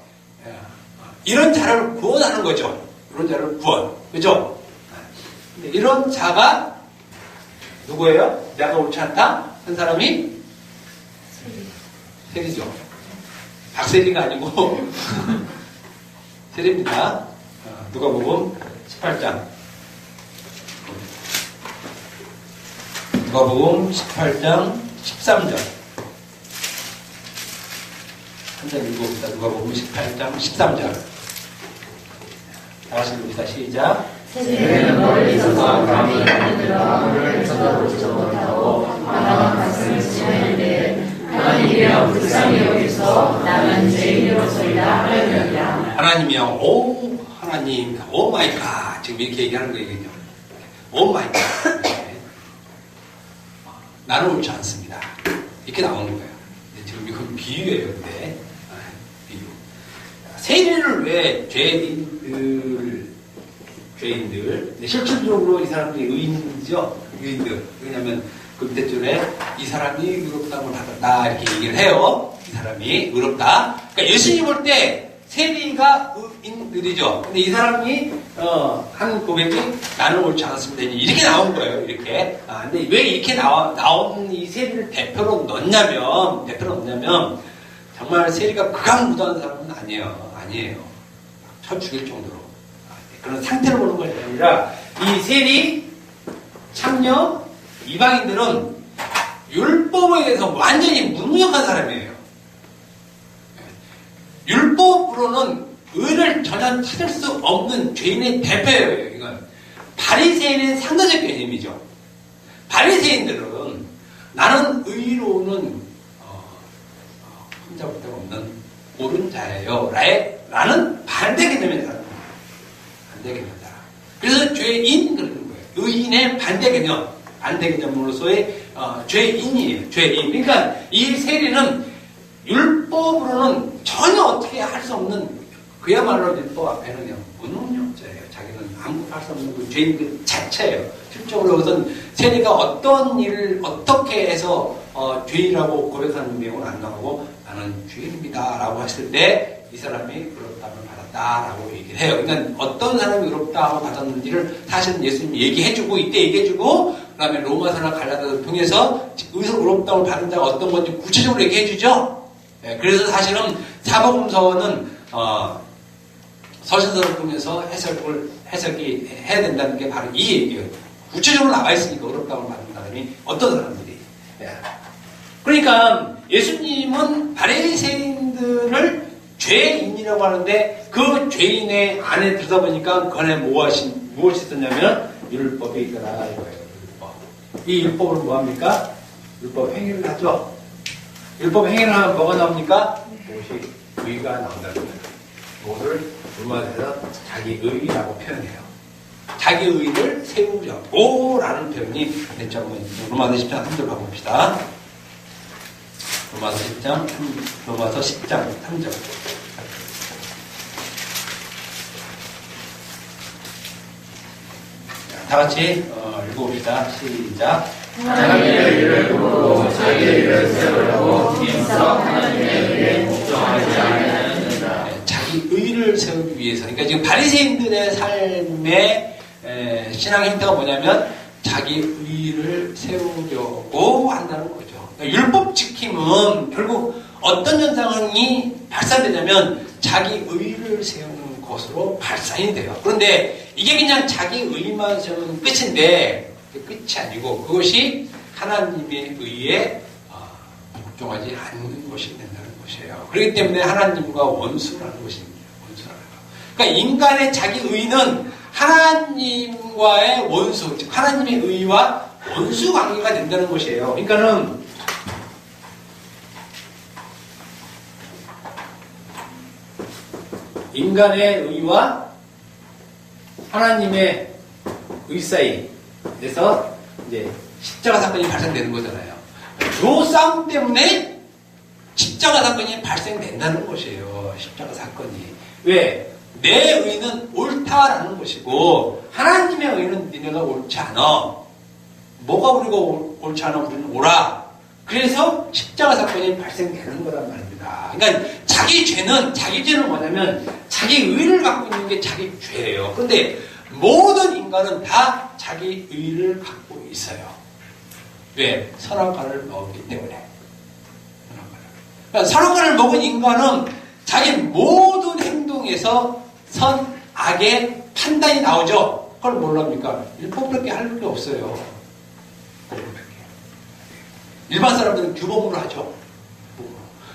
[SPEAKER 1] 이런 자를 구원하는 거죠. 이런 자를 구원. 그죠? 이런 자가 누구예요? 내가 옳지 않다? 한 사람이? 세리죠. 박세리가 아니고, 세리입니다. 누가복음 18장. 누가복음 18장 13절. 한 장 읽어봅시다. 누가복음 18장 13절. 다시 읽읍시다. 시작.
[SPEAKER 2] 세리는 멀리서서 감히 하늘들어 물을 쳐다보지도 못하고 아마만 말씀을 지내는데 하나님이여 불쌍히 여기서 나는 죄인으로서이다 하였느니라.
[SPEAKER 1] 하나님이여, 하나님, 오 마이 갓. 지금 이렇게 얘기하는 거예요. 오 마이 갓. 나는 옳지 않습니다. 이렇게 나오는 거예요. 지금 이건 비유예요. 근데 비유. 세리를 왜 죄인들. 근데 실질적으로 이 사람들이 의인이죠. 의인들. 왜냐하면 그 밑에 줄에 이 사람이 의롭다고 받았다 이렇게 얘기를 해요. 이 사람이 의롭다. 그러니까 예수님 볼 때 세리가 의인들이죠. 근데 이 사람이 한 고백이 나는 옳지 않았습니다. 이렇게 나온 거예요. 이렇게. 근데 왜 이렇게 나온 이 세리를 대표로 넣냐면 정말 세리가 극악무도한 사람은 아니에요. 쳐 죽일 정도로. 그런 상태를 보는 것이 아니라 이 세리, 창녀, 이방인들은 율법에 대해서 완전히 무능력한 사람이에요. 율법으로는 의를 전혀 찾을 수 없는 죄인의 대표예요. 이건 바리새인의 상대적 개념이죠. 바리새인들은 나는 의로는 혼자 볼 데가 없는 옳은 자예요. 라는 반대 개념의 사람. 반대 개념이다. 그래서 죄인 그러는 거예요. 의인의 반대 개념으로서의 죄인이에요. 죄인. 그러니까 이 세리는 율법으로는 전혀 어떻게 할 수 없는 그야말로 율법 앞에는 그냥 무능력자예요. 자기는 아무것도 할 수 없는 그 죄인들 자체예요. 실적으로 그것은 세리가 어떤 일을 어떻게 해서 죄인이라고 고백하는 내용은 안 나오고 나는 죄인입니다 라고 했을 때 이 사람이 의롭다함을 받았다라고 얘기를 해요. 그러니까 어떤 사람이 의롭다함을 받았는지를 사실은 예수님이 얘기해주고 이때 얘기해주고 그 다음에 로마서나 갈라디아서를 통해서 의롭다함을 받은 자가 어떤 건지 구체적으로 얘기해주죠. 네, 그래서 사실은 사복음서는 서신서를 통해서 해석이 해야 된다는 게 바로 이 얘기예요. 구체적으로 나와 있으니까 의롭다함을 받은 사람이 어떤 사람들이. 네. 그러니까 예수님은 바리새인들을 죄인이라고 하는데 그 죄인의 안에 들어보니까 그 안에 무엇이 있었냐면 율법이 있더라 이거예요. 율법. 이 율법을 뭐합니까? 율법 행위를 하죠. 율법 행위를 하면 뭐가 나옵니까? 무엇이 의가 나온다는 거예요. 그것을 로마서에서 자기 의라고 표현해요. 자기 의를 세우려고 라는 표현이 됐죠. 로마서 10장 3절 가봅시다. 로마서 10장 3절. 다 같이 읽어봅시다. 시작.
[SPEAKER 2] 하나님의 일을 보고 자기의 일을 세우려고 힘써 하나님의 일에 복종하지 않느니라.
[SPEAKER 1] 자기 의를 세우기 위해서. 그러니까 지금 바리새인들의 삶의 신앙 행태가 뭐냐면 자기 의를 세우려고 한다는 거죠. 그러니까 율법 지킴은 결국 어떤 현상이 발산되냐면 자기 의를 세우는 것으로 발산이 돼요. 그런데 이게 그냥 자기 의만 세우는 끝인데 끝이 아니고 그것이 하나님의 의에 복종하지 않는 것이 된다는 것이에요. 그렇기 때문에 하나님과 원수라는 것입니다. 원수라는 거. 그러니까 인간의 자기 의는 하나님과의 원수, 즉 하나님의 의와 원수 관계가 된다는 것이에요. 그러니까는 인간의 의와 하나님의 의 사이에서 이제 십자가 사건이 발생되는 거잖아요. 이 싸움 때문에 십자가 사건이 발생된다는 것이에요. 십자가 사건이. 왜? 내 의는 옳다라는 것이고 하나님의 의는 니네가 옳지 않아. 뭐가 우리가 옳지 않아? 우리는 옳아. 그래서 십자가 사건이 발생되는 거란 말입니다. 그러니까 자기 죄는 뭐냐면 자기 의를 갖고 있는 게 자기 죄예요. 그런데 모든 인간은 다 자기 의를 갖고 있어요. 왜? 선악과를 먹었기 때문에. 그러니까 선악과를 먹은 인간은 자기 모든 행동에서 선, 악의 판단이 나오죠. 그걸 뭘 합니까? 율법밖에 할 게 없어요. 일반 사람들은 규범으로 하죠.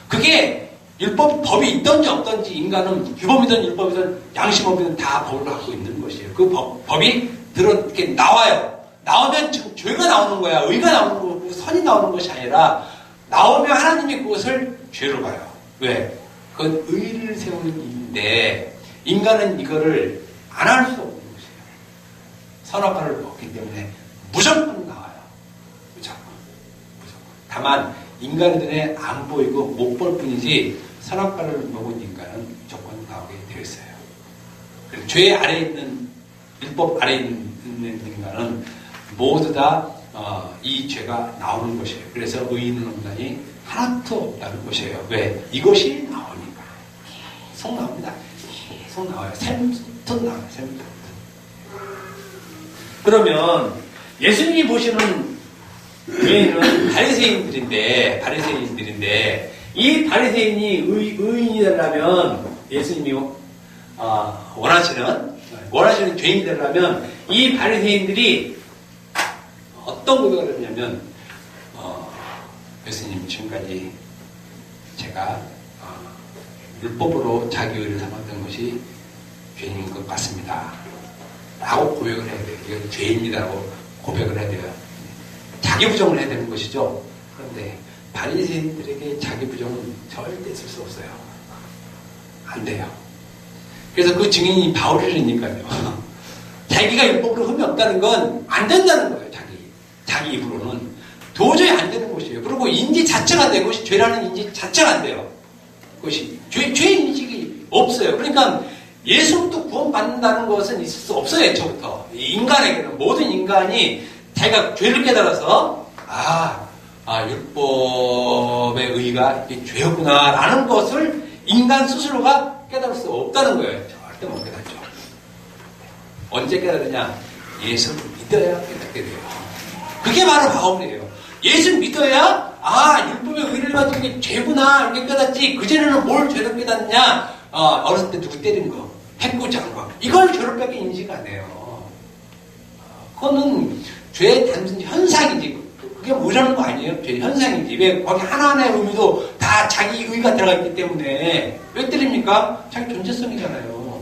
[SPEAKER 1] 그게 법이 있든지 없든지 인간은 규범이든 율법이든 양심법이든 다 법을 갖고 있는 것이에요. 그 법이 이렇게 나와요. 나오면 지금 죄가 나오는 거야. 의가 나오는 거고 선이 나오는 것이 아니라 나오면 하나님이 그것을 죄로 봐요. 왜? 그건 의를 세우는 일인데 인간은 이거를 안 할 수 없는 것이에요. 선악과를 먹기 때문에 무조건 나와요. 무조건. 다만 인간의 눈에 안 보이고 못 볼 뿐이지 선악과를 먹은 인간은 무조건 나오게 되어 있어요. 죄 아래에 있는 율법 아래에 있는 인간은 모두 다 이 죄가 나오는 것이에요. 그래서 의인은 없나니 하나도 없다는 것이에요. 왜? 이것이 나오니까. 계속 나옵니다. 계속 나와요. 샘부터 나와요. 샘부터. 그러면 예수님이 보시는 죄인은 바리새인들인데 이 바리새인이 의인이 되려면 예수님이 원하시는 죄인이 되려면 이 바리새인들이 어떤 고백을 했냐면 예수님 지금까지 제가 율법으로 자기 의를 삼았던 것이 죄인인 것 같습니다 라고 고백을 해야 돼요. 이건 죄입니다라고 고백을 해야 돼요. 자기 부정을 해야 되는 것이죠. 그런데 바리새인들에게 자기 부정은 절대 쓸 수 없어요. 안 돼요. 그래서 그 증인이 바울이니까요. 자기가 율법으로 흠이 없다는 건 안 된다는 거예요. 자기 입으로는 도저히 안 되는 것이에요. 그리고 인지 자체가 안 돼요. 그것이 죄라는 인지 자체가 안 돼요. 그것이 죄 인식이 없어요. 그러니까 예수부터 구원받는다는 것은 있을 수 없어요. 애초부터 인간에게는 모든 인간이 자기가 죄를 깨달아서 율법의 의의가 이게 죄였구나라는 것을 인간 스스로가 깨달을 수 없다는 거예요. 절대 못 깨닫죠. 언제 깨달으냐? 예수를 믿어야 깨닫게 돼요. 그게 바로 바울이에요. 예수 믿어야 율법의 의의를 가지고 이게 죄구나 이렇게 깨닫지. 그전에는 뭘 죄로 깨닫냐? 어렸을 때 누구 때린 거, 해코지한 거, 이걸 죄로밖에 인식 안 해요. 그거는 죄의 단순 현상이지. 그게 모자란 거 아니에요? 죄 현상이지. 왜 거기 하나하나의 의미도 다 자기 의가 들어가 있기 때문에. 왜 때립니까? 자기 존재성이잖아요.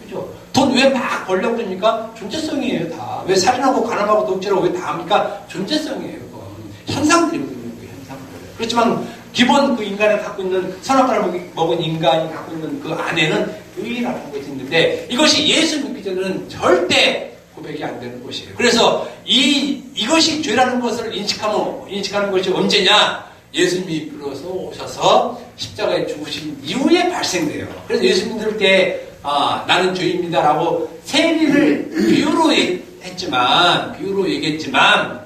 [SPEAKER 1] 그죠? 돈 왜 막 벌려고 그러니까? 존재성이에요, 다. 왜 살인하고 가늠하고 독재하고 왜 다 합니까? 존재성이에요, 그건. 현상들이거든요, 그 현상들. 그렇지만, 기본 그 인간이 갖고 있는, 선악과를 먹은 인간이 갖고 있는 그 안에는 의의라는 것이 있는데, 이것이 예수 믿기 전에는 절대 고백이 안 되는 것이에요. 그래서, 이것이 죄라는 것을 인식하는 것이 언제냐? 예수님이 비로소 오셔서 십자가에 죽으신 이후에 발생돼요. 그래서 예수 믿을 때, 나는 죄입니다라고 세리를 비유로 얘기했지만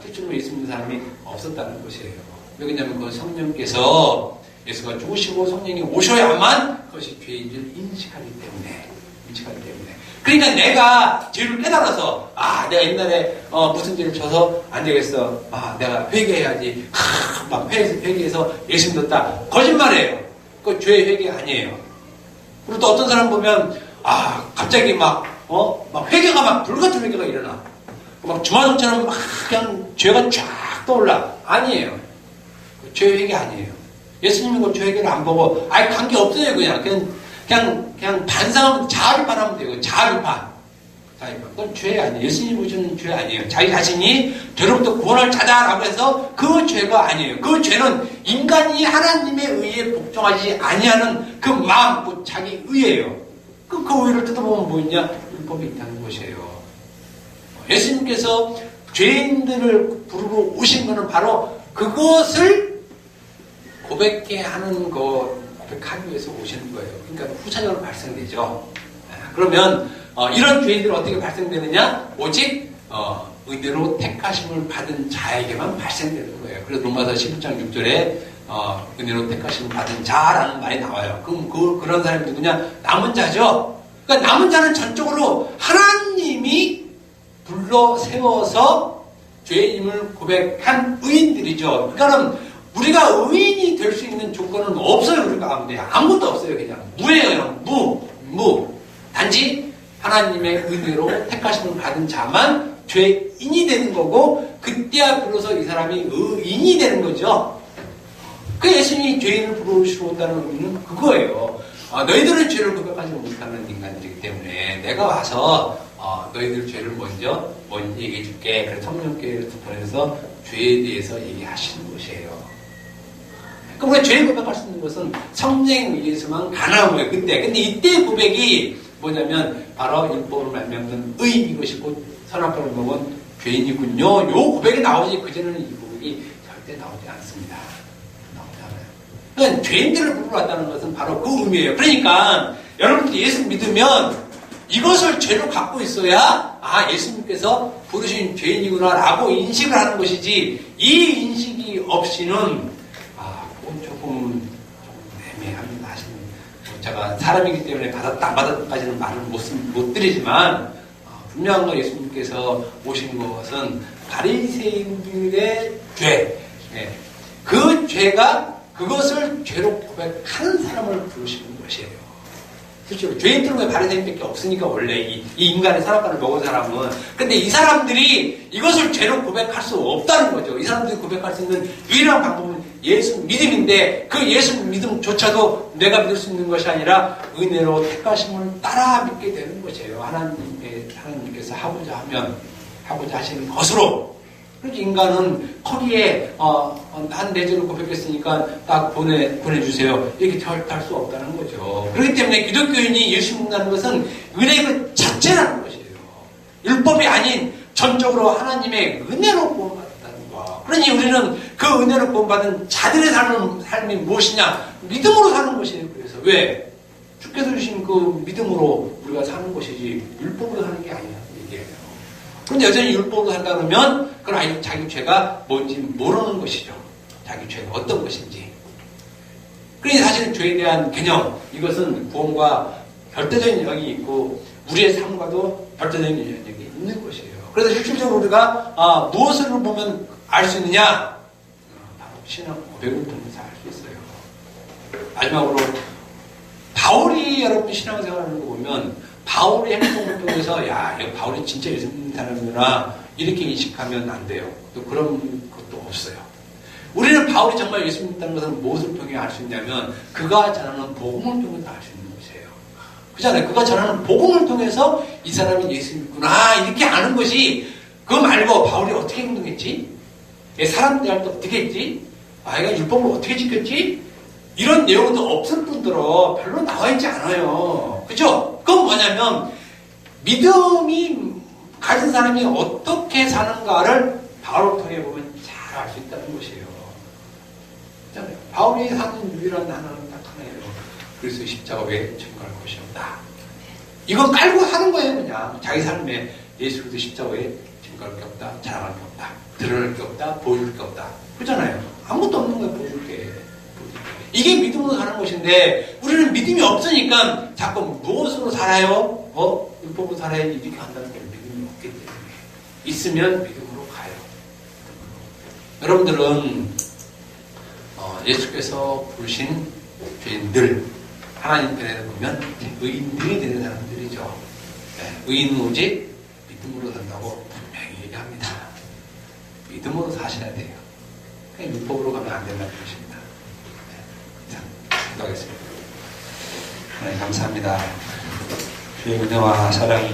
[SPEAKER 1] 실제로 예수 믿는 사람이 없었다는 것이에요. 왜냐하면 그 성령께서 예수가 죽으시고 성령이 오셔야만 그것이 죄인 줄 인식하기 때문에. 그러니까 내가 죄를 깨달아서 내가 옛날에 무슨 죄를 져서 안 되겠어. 내가 회개해야지. 막 회개해서 예수 믿었다. 거짓말이에요. 그 죄의 회개 아니에요. 그리고 또 어떤 사람 보면 갑자기 막 회개가 막 불같은 회개가 일어나. 막 주마등처럼 막 그냥 죄가 쫙 떠올라. 아니에요. 죄 회개 아니에요. 예수님은 그 죄 회개를 안 보고 관계 없어요. 그냥 반상하면 자아비판하면 돼요. 자아비판. 그건 죄 아니에요. 예수님이 보시는 죄 아니에요. 자기 자신이 죄로부터 구원을 찾아라고 해서 그 죄가 아니에요. 그 죄는 인간이 하나님의 의에 복종하지 아니하는 그 마음, 그 자기 의예요. 그 의를 뜯어보면 뭐 있냐? 율법이 있다는 것이에요. 예수님께서 죄인들을 부르러 오신 것은 바로 그것을 고백해 하는 고백하기 위해서 오시는 거예요. 그러니까 후차적으로 발생되죠. 그러면 이런 죄인들은 어떻게 발생되느냐? 오직 의대로 택하심을 받은 자에게만 발생되는 거예요. 그래서 로마서 11장 6절에 은혜로 택하심을 받은 자라는 말이 나와요. 그럼 그런 사람이 누구냐? 남은 자죠. 그러니까 남은 자는 전적으로 하나님이 불러 세워서 죄인임을 고백한 의인들이죠. 그러니까 우리가 의인이 될 수 있는 조건은 없어요. 우리 가운데 아무것도 없어요. 그냥 무예요. 무. 단지 하나님의 은혜로 택하심을 받은 자만 죄인이 되는 거고, 그때야 비로소 이 사람이 의인이 되는 거죠. 그 예수님이 죄인을 부르시러 온다는 의미는 그거예요. 너희들은 죄를 고백하지 못하는 인간들이기 때문에 내가 와서 너희들 죄를 먼저 얘기해 줄게. 그래서 성령께서 보내서 죄에 대해서 얘기하시는 것이에요. 그럼 우리가 죄를 고백할 수 있는 것은 성령에 의해서만 가능한 거예요. 근데 이때의 고백이 뭐냐면 바로 율법을 말미암는 의인 이것이고 선악과를 먹은 죄인이군요. 요 고백이 나오지 그전에는 이 고백이 절대 나오지 않습니다. 나오지 않아요. 그러니까 죄인들을 부르러 왔다는 것은 바로 그 의미예요. 그러니까 여러분들이 예수 믿으면 이것을 죄로 갖고 있어야 예수님께서 부르신 죄인이구나라고 인식을 하는 것이지, 이 인식이 없이는 그건 조금 애매합니다. 사실은 제가 사람이기 때문에 받았다 안 받았다까지는 말을 못 드리지만 분명한 건 예수님께서 오신 것은 바리새인들의 죄, 그 죄가 그것을 죄로 고백하는 사람을 부르시는 것이에요. 실제로 죄인들은 왜 바리새인밖에 없으니까, 원래 이 인간의 선악과를 먹은 사람은. 근데 이 사람들이 이것을 죄로 고백할 수 없다는 거죠. 이 사람들이 고백할 수 있는 유일한 방법은 예수 믿음인데, 그 예수 믿음조차도 내가 믿을 수 있는 것이 아니라 은혜로 택하심을 따라 믿게 되는 것이에요. 하나님께서 하고자 하시는 것으로. 그래서 인간은 거기에 한 내절을 고백했으니까 딱 보내주세요, 이렇게 할 수 없다는 거죠. 그렇기 때문에 기독교인이 예수 믿는다는 것은 은혜 그 자체라는 것이에요. 율법이 아닌 전적으로 하나님의 은혜로 구원받았다는 거. 그러니 우리는 그 은혜로 구원받은 자들의 삶이 무엇이냐? 믿음으로 사는 것이에요. 그래서 왜? 주께서 주신 그 믿음으로 우리가 사는 것이지 율법으로 사는 게 아니라는 얘기예요. 그런데 여전히 율법으로 산다 그러면 그건 아직 자기 죄가 뭔지 모르는 것이죠. 자기 죄가 어떤 것인지. 그러니 사실 죄에 대한 개념, 이것은 구원과 별도적인 영역이 있고 우리의 삶과도 별도적인 영역이 있는 것이에요. 그래서 실질적으로 우리가 무엇을 보면 알 수 있느냐? 바로 신앙 고백을 통해서 알 수 있어요. 마지막으로 바울이 여러분 신앙생활하는 거 보면 바울의 행동을 통해서 이거 바울이 진짜 예수 믿는 사람이구나 이렇게 인식하면 안 돼요. 또 그런 것도 없어요. 우리는 바울이 정말 예수 믿다는 것을 무엇을 통해 알 수 있냐면 그가 전하는 복음을 통해서 알 수 있는 것이에요. 그잖아요. 그가 전하는 복음을 통해서 이 사람이 예수 믿구나 이렇게 아는 것이, 그거 말고 바울이 어떻게 행동했지? 사람들한테 어떻게 했지? 얘가 율법을 어떻게 지켰지? 이런 내용도 없을 뿐더러 별로 나와 있지 않아요. 그죠? 그건 뭐냐면 믿음이 가진 사람이 어떻게 사는가를 바울을 통해 보면 잘 알 수 있다는 것이에요. 그렇잖아요. 바울이 사는 유일한 하나는 딱 하나예요. 그리스도의 십자가 외에 증거할 것이 없다. 이건 깔고 하는 거예요. 그냥 자기 삶에 예수 그리스도 십자가 외에 증거할 게 없다, 자랑할 게 없다, 드러낼 게 없다, 보여줄 게 없다. 그렇잖아요. 아무것도 없는 거예요. 보여줄 게. 이게 믿음으로 사는 것인데 우리는 믿음이 없으니까 자꾸 무엇으로 살아요? 율법으로 살아야지 이렇게 한다는 게 믿음이 없기 때문에. 있으면 믿음으로 가요. 여러분들은 예수께서 부르신 죄인들, 하나님 편에서 보면 의인들이 되는 사람들이죠. 의인은 오직 믿음으로 산다고 분명히 얘기합니다. 믿음으로 사셔야 돼요. 그냥 율법으로 가면 안 된다는 것입니다. 기도하겠습니다. 하나님 감사합니다. 주의 은혜와 사랑이